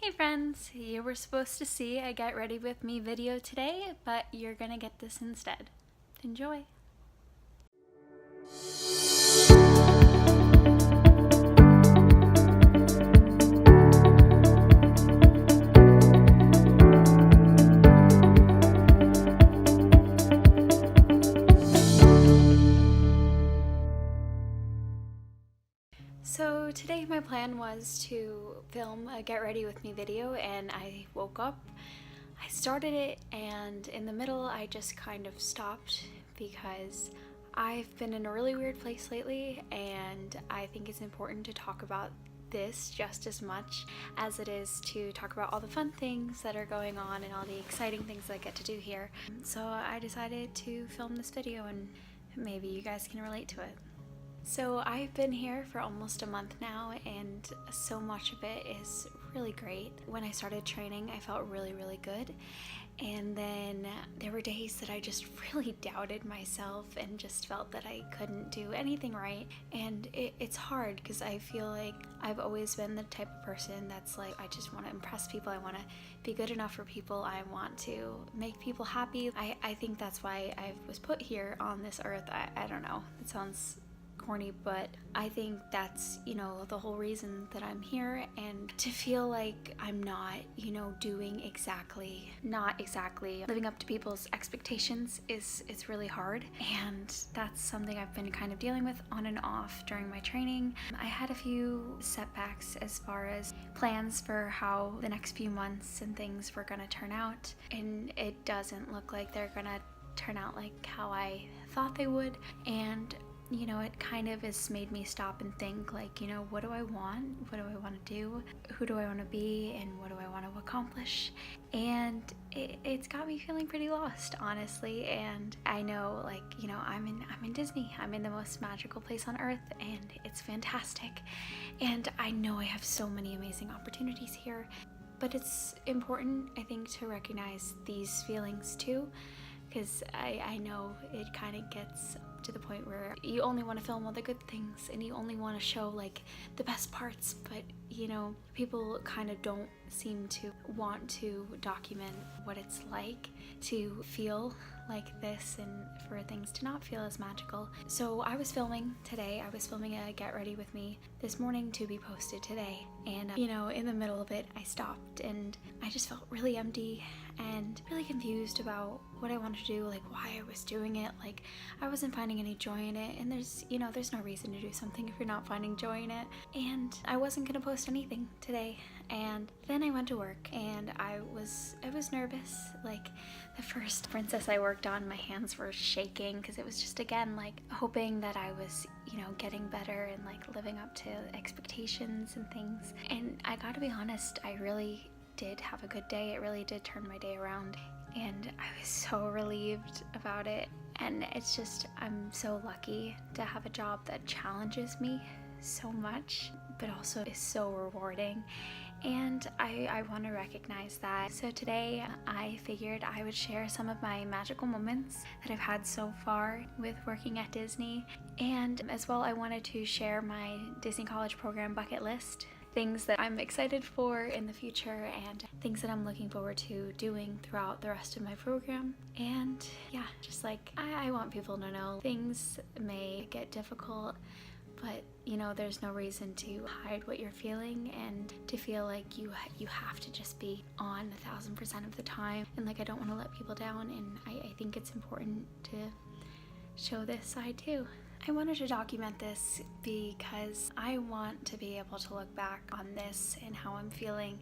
Hey friends, you were supposed to see a get ready with me video today, but you're gonna get this instead. Enjoy! So today my plan was to film a get ready with me video, and I woke up, I started it, and in the middle I just kind of stopped because I've been in a really weird place lately, and I think it's important to talk about this just as much as it is to talk about all the fun things that are going on and all the exciting things I get to do here. So I decided to film this video, and maybe you guys can relate to it. So I've been here for almost a month now, and so much of it is really great. When I started training, I felt really good, and then there were days that I just really doubted myself and just felt that I couldn't do anything right. And it's hard because I feel like I've always been the type of person that's like, I just want to impress people, I want to be good enough for people, I want to make people happy. I think that's why I was put here on this earth. I don't know, it sounds corny, but I think that's, the whole reason that I'm here. And to feel like I'm not, doing not exactly living up to people's expectations is really hard. And that's something I've been kind of dealing with on and off during my training. I had a few setbacks as far as plans for how the next few months and things were gonna turn out, and it doesn't look like they're gonna turn out like how I thought they would. And it kind of has made me stop and think, like, what do I want? What do I want to do? Who do I want to be? And what do I want to accomplish? And it's got me feeling pretty lost, honestly. And I know, like, I'm in Disney. I'm in the most magical place on earth, and it's fantastic. And I know I have so many amazing opportunities here. But it's important, I think, to recognize these feelings too, because I know it kind of gets to the point where you only want to film all the good things and you only want to show like the best parts, but people kind of don't seem to want to document what it's like to feel like this and for things to not feel as magical. So I was filming today. I was filming a get ready with me this morning to be posted today, and in the middle of it I stopped and I just felt really empty and really confused about what I wanted to do, like why I was doing it. Like, I wasn't finding any joy in it, and there's no reason to do something if you're not finding joy in it. And I wasn't gonna post anything today. And then I went to work, and I was nervous. Like, the first princess I worked on, my hands were shaking because it was just, again, like hoping that I was getting better and like living up to expectations and things. And I gotta be honest, I really did have a good day. It really did turn my day around, and I was so relieved about it. And it's just, I'm so lucky to have a job that challenges me so much, but also is so rewarding. And I want to recognize that. So today I figured I would share some of my magical moments that I've had so far with working at Disney. And as well, I wanted to share my Disney College Program bucket list, things that I'm excited for in the future and things that I'm looking forward to doing throughout the rest of my program. And yeah, just like I want people to know things may get difficult, but there's no reason to hide what you're feeling and to feel like you have to just be on 1000% of the time. And like, I don't want to let people down, and I think it's important to show this side too. I wanted to document this because I want to be able to look back on this and how I'm feeling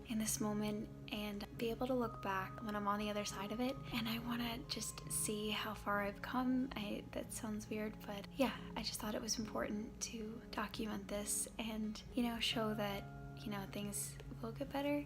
in this moment, and be able to look back when I'm on the other side of it. And I want to just see how far I've come. That sounds weird, but yeah, I just thought it was important to document this and show that things will get better,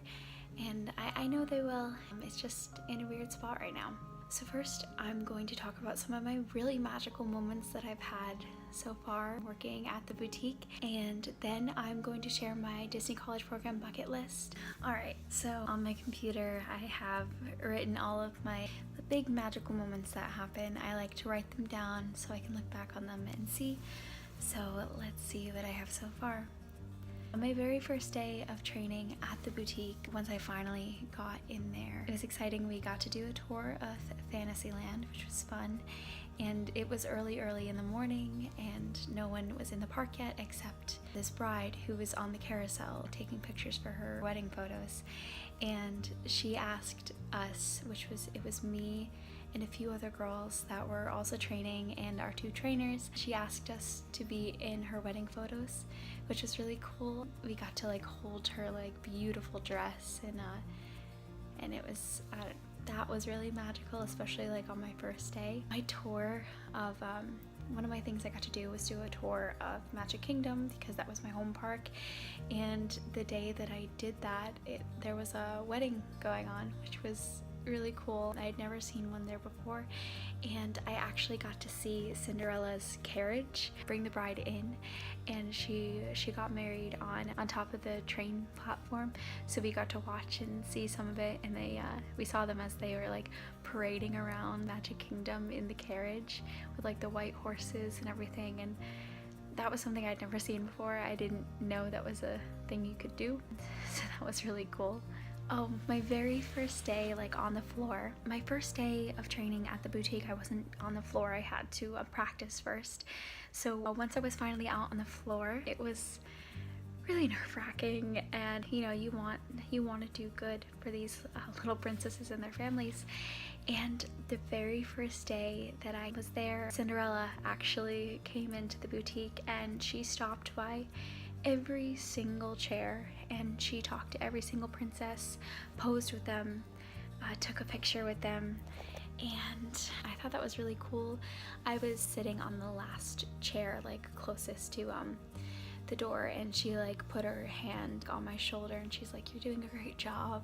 and I know they will. It's just in a weird spot right now. So first, I'm going to talk about some of my really magical moments that I've had so far working at the boutique, and then I'm going to share my Disney College Program bucket list. Alright, so on my computer I have written all of my big magical moments that happen. I like to write them down so I can look back on them and see. So let's see what I have so far. On my very first day of training at the the boutique once I finally got in there. It was exciting. We got to do a tour of Fantasyland, which was fun, and it was early in the morning and no one was in the park yet except this bride who was on the carousel taking pictures for her wedding photos. And she asked us, it was me and a few other girls that were also training and our 2 trainers. She asked us to be in her wedding photos, which was really cool. We got to like hold her like beautiful dress, and it was that was really magical, especially like on my first day. My tour of one of my things I got to do was do a tour of Magic Kingdom because that was my home park, and the day that I did that, there was a wedding going on, which was really cool. I had never seen one there before, and I actually got to see Cinderella's carriage bring the bride in, and she got married on top of the train platform, so we got to watch and see some of it. And we saw them as they were like parading around Magic Kingdom in the carriage with like the white horses and everything, and that was something I'd never seen before. I didn't know that was a thing you could do, so that was really cool. Oh, my very first day, like on the floor. My first day of training at the boutique, I wasn't on the floor. I had to practice first. So once I was finally out on the floor, it was really nerve-wracking, and you know, you want to do good for these little princesses and their families. And the very first day that I was there, Cinderella actually came into the boutique and she stopped by every single chair and she talked to every single princess, posed with them, took a picture with them, and I thought that was really cool. I was sitting on the last chair, like closest to the door, and she like put her hand on my shoulder and she's like, "You're doing a great job."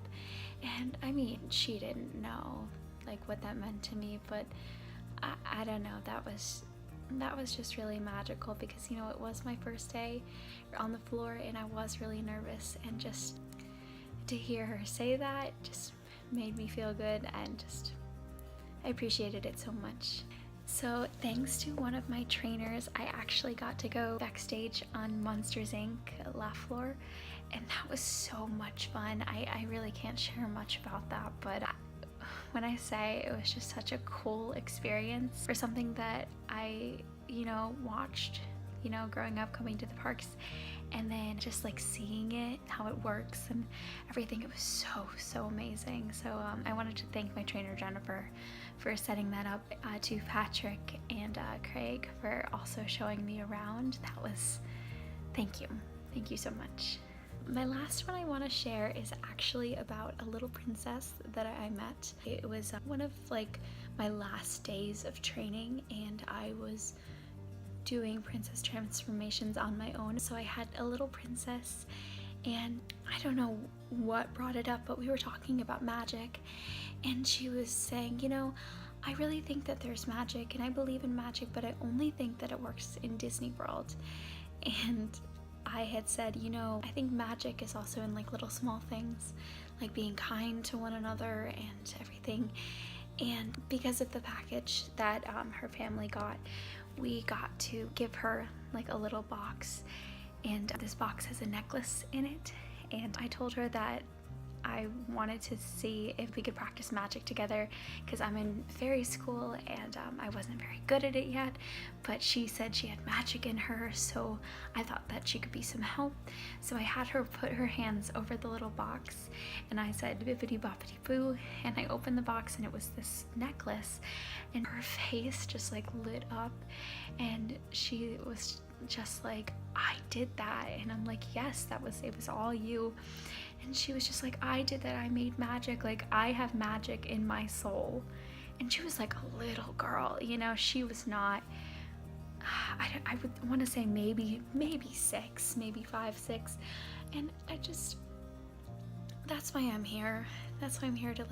And I mean, she didn't know like what that meant to me, but I don't know, that was just really magical because, you know, it was my first day on the floor and I was really nervous, and just to hear her say that just made me feel good, and just I appreciated it so much. So thanks to one of my trainers, I actually got to go backstage on Monsters Inc. La Fleur, and that was so much fun. I really can't share much about that, but when I say it was just such a cool experience for something that I, you know, watched, you know, growing up, coming to the parks, and then just like seeing it, how it works and everything, it was so amazing. So I wanted to thank my trainer Jennifer for setting that up, to Patrick and Craig for also showing me around. That was, thank you so much. My last one I want to share is actually about a little princess that I met. It was one of like my last days of training, and I was doing princess transformations on my own. So I had a little princess, and I don't know what brought it up, but we were talking about magic, and she was saying, you know, I really think that there's magic and I believe in magic, but I only think that it works in Disney World. And I had said, you know, I think magic is also in like little small things, like being kind to one another and everything. And because of the package that her family got, we got to give her like a little box, and this box has a necklace in it. And I told her that I wanted to see if we could practice magic together because I'm in fairy school and I wasn't very good at it yet, but she said she had magic in her, so I thought that she could be some help. So I had her put her hands over the little box and I said bippity boppity boo, and I opened the box and it was this necklace, and her face just like lit up and she was just like, I did that. And I'm like, yes, it was all you. And she was just like, I did that, I made magic, like I have magic in my soul. And she was like a little girl, you know, she was not, I would want to say maybe 6, maybe 5, 6. And that's why I'm here. That's why I'm here to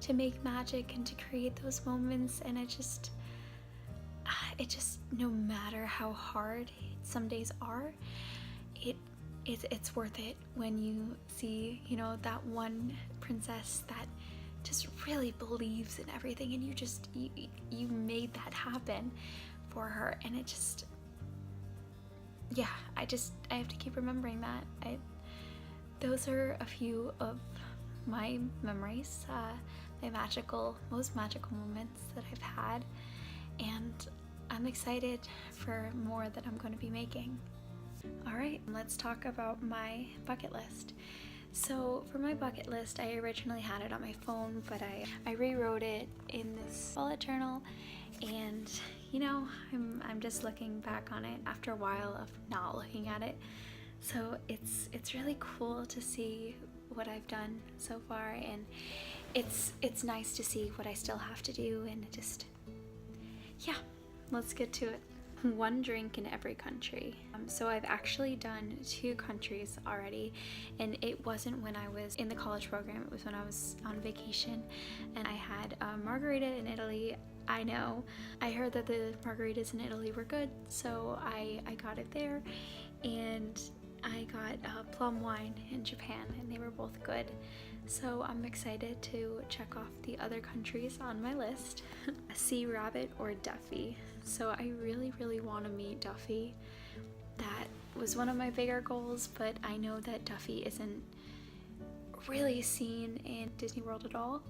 to make magic and to create those moments. And it just, no matter how hard some days are, it's worth it when you see, you know, that one princess that just really believes in everything, and you made that happen for her. And it just, yeah, I have to keep remembering that. those are a few of my memories, my most magical moments that I've had, and I'm excited for more that I'm going to be making. Alright, let's talk about my bucket list. So for my bucket list, I originally had it on my phone, but I rewrote it in this bullet journal, and you know, I'm just looking back on it after a while of not looking at it. So it's really cool to see what I've done so far, and it's nice to see what I still have to do, and just, yeah, let's get to it. One drink in every country. So I've actually done 2 countries already, and it wasn't when I was in the college program, it was when I was on vacation, and I had a margarita in Italy. I know, I heard that the margaritas in Italy were good, so I got it there, and I got plum wine in Japan, and they were both good. So I'm excited to check off the other countries on my list. Sea rabbit or Duffy. So I really want to meet Duffy. That was one of my bigger goals, but I know that Duffy isn't really seen in Disney World at all.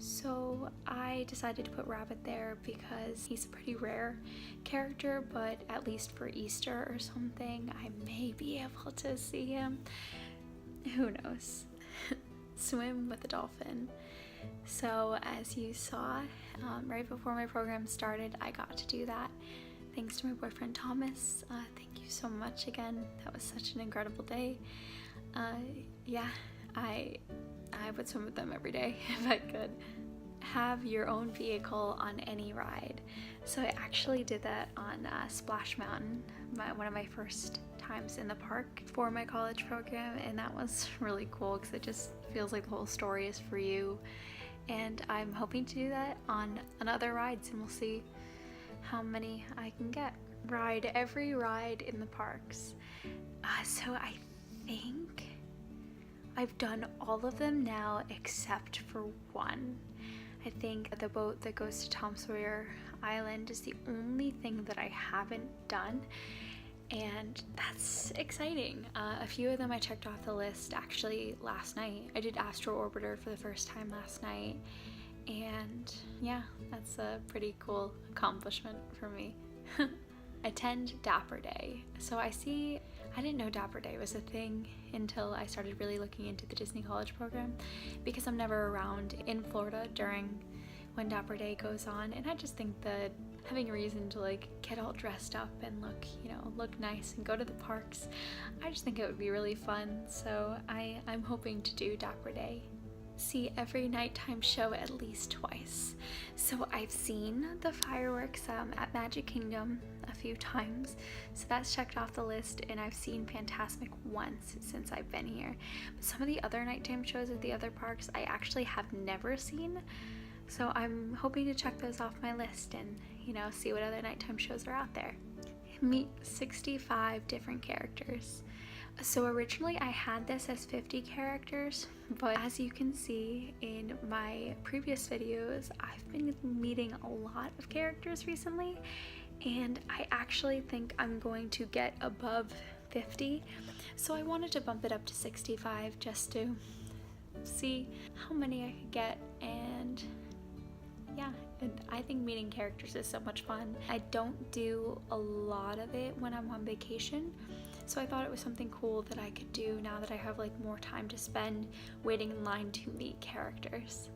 So I decided to put Rabbit there because he's a pretty rare character, but at least for Easter or something, I may be able to see him. Who knows? Swim with a dolphin. So as you saw, right before my program started, I got to do that. Thanks to my boyfriend Thomas. Thank you so much again. That was such an incredible day. Yeah, I would swim with them every day if I could. Have your own vehicle on any ride. So I actually did that on Splash Mountain, one of my first times in the park for my college program, and that was really cool because it just feels like the whole story is for you. And I'm hoping to do that on other rides, and we'll see how many I can get. Ride every ride in the parks. So I think I've done all of them now except for one. I think the boat that goes to Tom Sawyer Island is the only thing that I haven't done, and that's exciting. A few of them I checked off the list actually last night. I did Astro Orbiter for the first time last night, and yeah, that's a pretty cool accomplishment for me. Attend Dapper Day. So I didn't know Dapper Day was a thing until I started really looking into the Disney College program, because I'm never around in Florida during when Dapper Day goes on, and I just think that having a reason to like get all dressed up and look nice and go to the parks, I just think it would be really fun. So I'm hoping to do Dapper Day. See every nighttime show at least twice. So I've seen the fireworks at Magic Kingdom a few times, so that's checked off the list, and I've seen Fantasmic once since I've been here. But some of the other nighttime shows at the other parks I actually have never seen, so I'm hoping to check those off my list and see what other nighttime shows are out there. Meet 65 different characters. So originally I had this as 50 characters, but as you can see in my previous videos, I've been meeting a lot of characters recently, and I actually think I'm going to get above 50. So I wanted to bump it up to 65 just to see how many I could get, and yeah, and I think meeting characters is so much fun. I don't do a lot of it when I'm on vacation, so I thought it was something cool that I could do now that I have like more time to spend waiting in line to meet characters.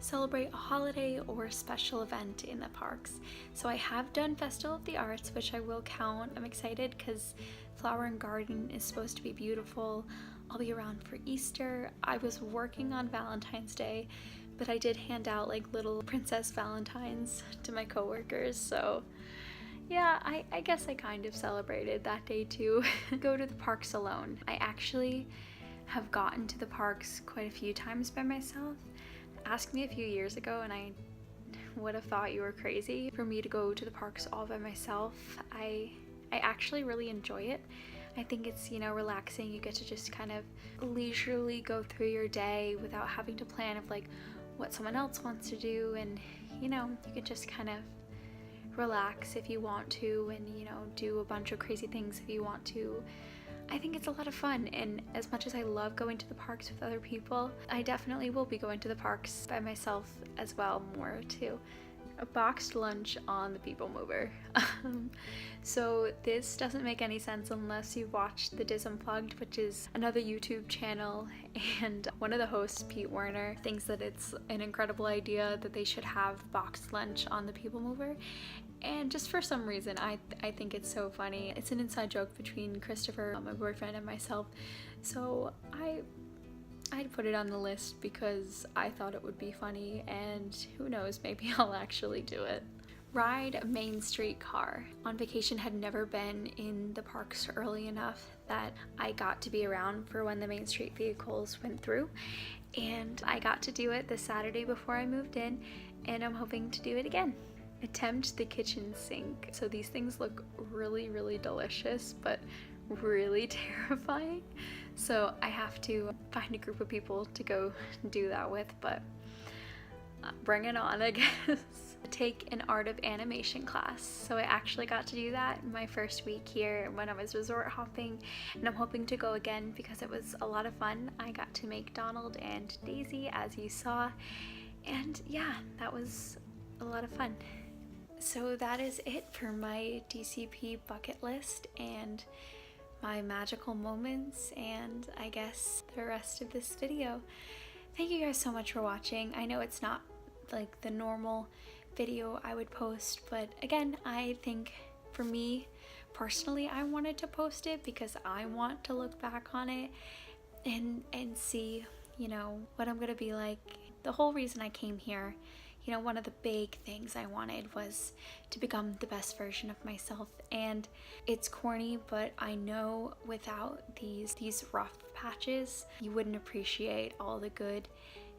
Celebrate a holiday or special event in the parks. So I have done Festival of the Arts, which I will count. I'm excited because Flower and Garden is supposed to be beautiful. I'll be around for Easter. I was working on Valentine's Day, but I did hand out like little Princess Valentines to my coworkers, so yeah, I guess I kind of celebrated that day too. Go to the parks alone. I actually have gotten to the parks quite a few times by myself. Ask me a few years ago and I would have thought you were crazy for me to go to the parks all by myself. I actually really enjoy it. I think it's, relaxing. You get to just kind of leisurely go through your day without having to plan of like what someone else wants to do, and you can just kind of relax if you want to, and do a bunch of crazy things if you want to. I think it's a lot of fun, and as much as I love going to the parks with other people, I definitely will be going to the parks by myself as well more too. A boxed lunch on the People Mover. So this doesn't make any sense unless you watched the Diz Unplugged, which is another YouTube channel, and one of the hosts, Pete Werner, thinks that it's an incredible idea that they should have boxed lunch on the People Mover. And just for some reason, I think it's so funny. It's an inside joke between Christopher, my boyfriend, and myself. So I'd put it on the list because I thought it would be funny, and who knows, maybe I'll actually do it. Ride a Main Street car. On vacation, had never been in the parks early enough that I got to be around for when the Main Street vehicles went through, and I got to do it the Saturday before I moved in, and I'm hoping to do it again. Attempt the kitchen sink. So these things look really, really delicious, but really terrifying. So I have to find a group of people to go do that with, but bring it on, I guess. Take an art of animation class. So I actually got to do that my first week here when I was resort hopping, and I'm hoping to go again because it was a lot of fun. I got to make Donald and Daisy, as you saw, and yeah, that was a lot of fun. So that is it for my DCP bucket list and my magical moments, and I guess the rest of this video. Thank you guys so much for watching. I know it's not like the normal video I would post, but again, I think for me personally, I wanted to post it because I want to look back on it and see, you know, what I'm gonna be like. The whole reason I came here, you know, one of the big things I wanted was to become the best version of myself, and it's corny, but I know without these rough patches, you wouldn't appreciate all the good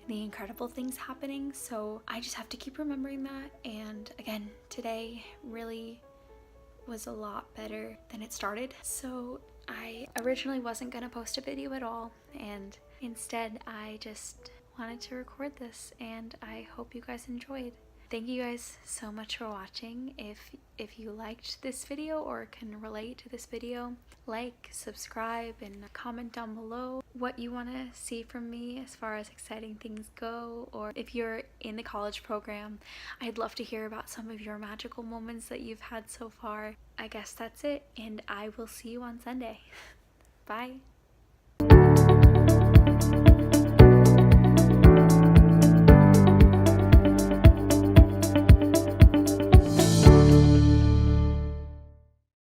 and the incredible things happening. So I just have to keep remembering that, and again, today really was a lot better than it started. So I originally wasn't gonna post a video at all, and instead I just wanted to record this, and I hope you guys enjoyed. Thank you guys so much for watching. If you liked this video or can relate to this video, like, subscribe, and comment down below what you want to see from me as far as exciting things go. Or if you're in the college program, I'd love to hear about some of your magical moments that you've had so far. I guess that's it, and I will see you on Sunday. Bye.